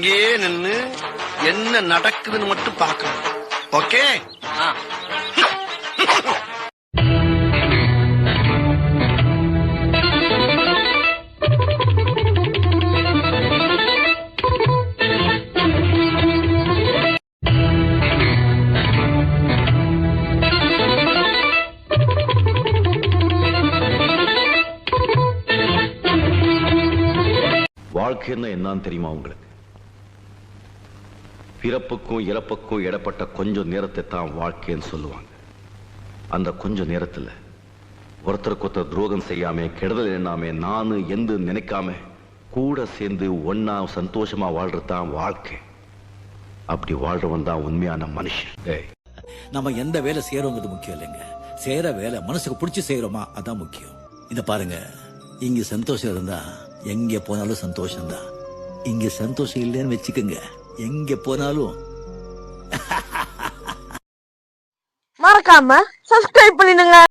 அங்கேயே நின்னு என்ன நடக்குதுன்னு மட்டும் பார்க்கணும். ஓகே? வாழ்க்கைன்னா என்னன்னு தெரியுமா உங்களுக்கு? பிறப்புக்கும் இறப்புக்கும் இடப்பட்ட கொஞ்சம் நேரத்தை தான் வாழ்க்கைன்னு சொல்லுவாங்க. அந்த கொஞ்ச நேரத்துல ஒருத்தருக்கு ஒருத்தர் துரோகம் செய்யாம, கெடுதல் எண்ணாம, நானு எந்த நினைக்காம கூட சேர்ந்து ஒன்னா சந்தோஷமா வாழ்றதுதான் வாழ்க்கை. அப்படி வாழ்றவன் தான் உண்மையான மனுஷன். நம்ம எந்த வேலை செய்யறோங்கிறது முக்கியம் இல்லைங்க, செய்யற வேலை மனசுக்கு பிடிச்சி செய்யறோமா அதான் முக்கியம். இத பாருங்க, இங்க சந்தோஷம் இருந்தா எங்க போனாலும் சந்தோஷம்தான். இங்க சந்தோஷம் இல்லைன்னு வச்சுக்கோங்க, எங்க போனாலும். மறக்காம சப்ஸ்கிரைப் பண்ணிடுங்க.